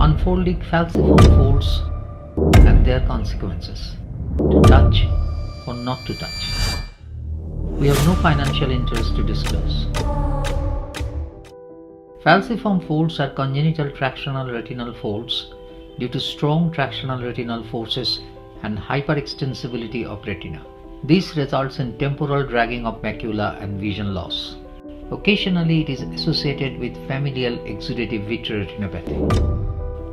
unfolding falciform folds and their consequences, to touch or not to touch. We have no financial interest to disclose. Falciform folds are congenital tractional retinal folds due to strong tractional retinal forces and hyperextensibility of retina. This results in temporal dragging of macula and vision loss. Occasionally, it is associated with familial exudative vitreoretinopathy.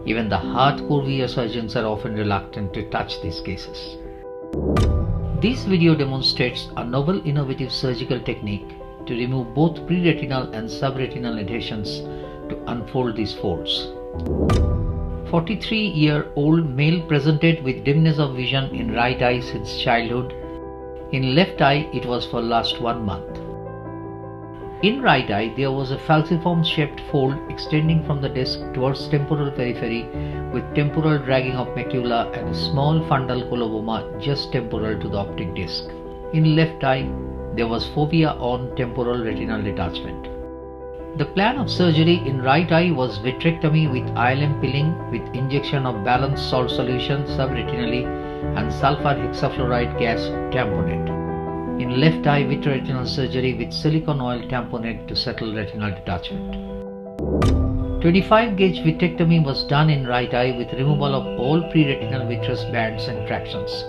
Even the hardcore VA surgeons are often reluctant to touch these cases. This video demonstrates a novel innovative surgical technique to remove both preretinal and subretinal adhesions to unfold these folds. 43-year-old male presented with dimness of vision in right eye since childhood. In left eye, it was for last 1 month. In right eye, there was a falciform shaped fold extending from the disc towards temporal periphery with temporal dragging of macula and a small fundal coloboma just temporal to the optic disc. In left eye, there was fovea on temporal retinal detachment. The plan of surgery in right eye was vitrectomy with ILM pilling with injection of balanced salt solution subretinally and sulfur hexafluoride gas tamponade. In left eye, vitreoretinal surgery with silicone oil tamponade to settle retinal detachment. 25 gauge vitrectomy was done in right eye with removal of all preretinal vitreous bands and tractions.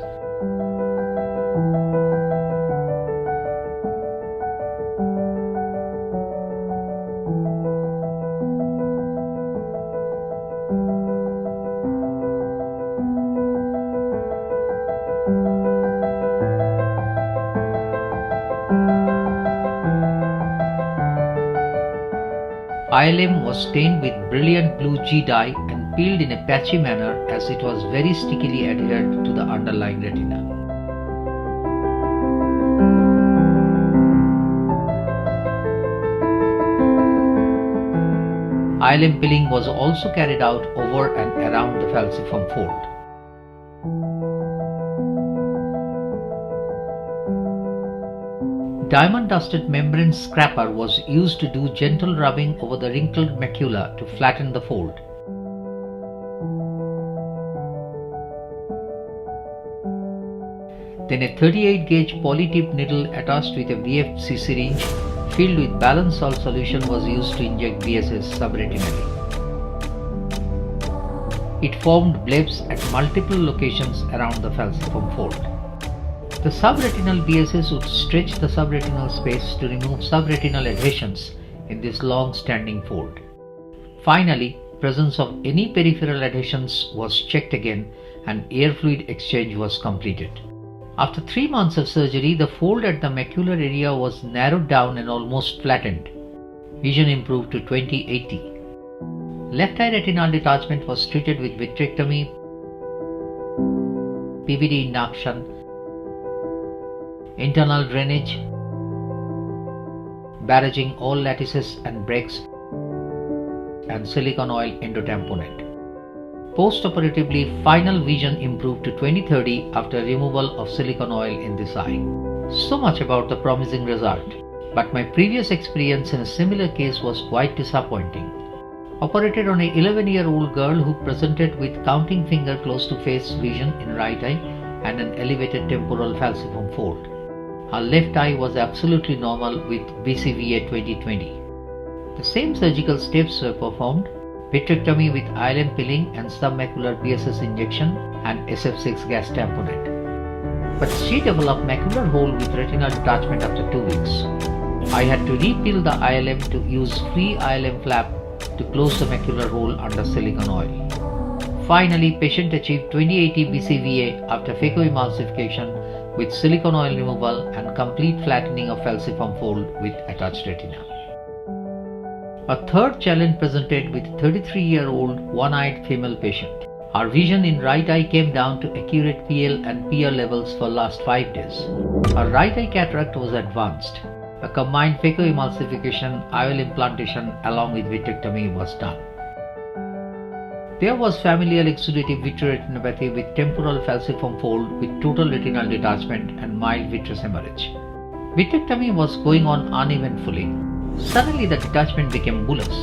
ILM was stained with brilliant blue G dye and peeled in a patchy manner as it was very stickily adhered to the underlying retina. ILM peeling was also carried out over and around the falciform fold. Diamond dusted membrane scraper was used to do gentle rubbing over the wrinkled macula to flatten the fold. Then a 38 gauge polytip needle attached with a VFC syringe filled with balanced salt solution was used to inject BSS subretinally. It formed blebs at multiple locations around the falciform fold. The subretinal BSS would stretch the subretinal space to remove subretinal adhesions in this long-standing fold. Finally, presence of any peripheral adhesions was checked again and air fluid exchange was completed. After 3 months of surgery, the fold at the macular area was narrowed down and almost flattened. Vision improved to 20/80. Left eye retinal detachment was treated with vitrectomy, PVD induction, internal drainage, barraging all lattices and breaks, and silicone oil endotamponade. Post-operatively, final vision improved to 20/30 after removal of silicone oil in this eye. So much about the promising result, but my previous experience in a similar case was quite disappointing. Operated on a 11-year-old girl who presented with counting finger close to face vision in right eye and an elevated temporal falciform fold. Her left eye was absolutely normal with BCVA 2020. The same surgical steps were performed: vitrectomy with ILM pilling and submacular BSS injection and SF6 gas tamponade. But she developed macular hole with retinal detachment after 2 weeks. I had to re-peel the ILM to use free ILM flap to close the macular hole under silicone oil. Finally, patient achieved 20/80 BCVA after phacoemulsification with silicone oil removal and complete flattening of falciform fold with attached retina. A third challenge presented with a 33-year-old one-eyed female patient. Her vision in right eye came down to accurate PL and PR levels for last 5 days. Her right eye cataract was advanced. A combined phacoemulsification IOL implantation along with vitrectomy was done. There was familial exudative vitreoretinopathy with temporal falciform fold with total retinal detachment and mild vitreous hemorrhage. Vitrectomy was going on uneventfully. Suddenly the detachment became bullous.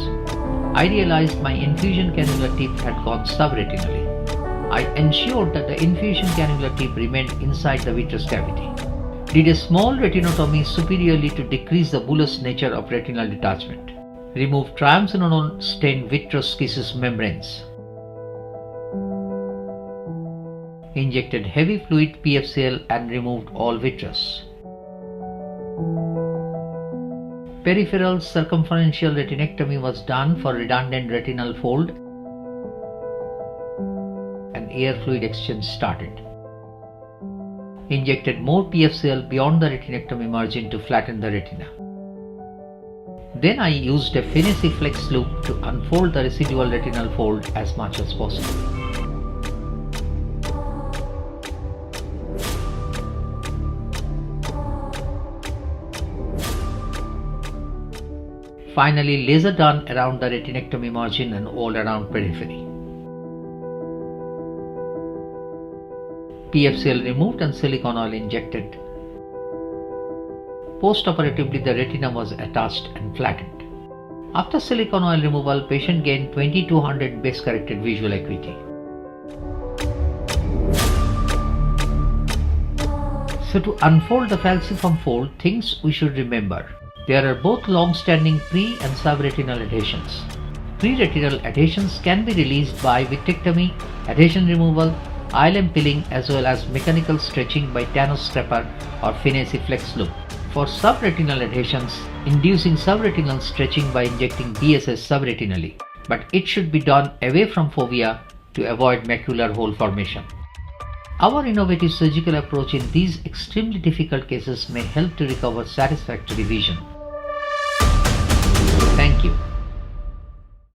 I realized my infusion cannula tip had gone subretinally. I ensured that the infusion cannula tip remained inside the vitreous cavity. Did a small retinotomy superiorly to decrease the bullous nature of retinal detachment. Removed triamcinolone stained vitreous cases membranes. Injected heavy fluid PFCL and removed all vitreous. Peripheral circumferential retinectomy was done for redundant retinal fold and air fluid exchange started. Injected more PFCL beyond the retinectomy margin to flatten the retina. Then I used a falciform loop to unfold the residual retinal fold as much as possible. Finally, laser done around the retinectomy margin and all around periphery. PFCL removed and silicone oil injected. Post-operatively, the retina was attached and flattened. After silicone oil removal, patient gained 2200 base corrected visual acuity. So to unfold the falciform fold, things we should remember. There are both long-standing pre- and subretinal adhesions. Pre-retinal adhesions can be released by vitrectomy, adhesion removal, ILM peeling as well as mechanical stretching by Thanos scraper or falciform loop. For subretinal adhesions, inducing subretinal stretching by injecting BSS subretinally, but it should be done away from fovea to avoid macular hole formation. Our innovative surgical approach in these extremely difficult cases may help to recover satisfactory vision. Thank you.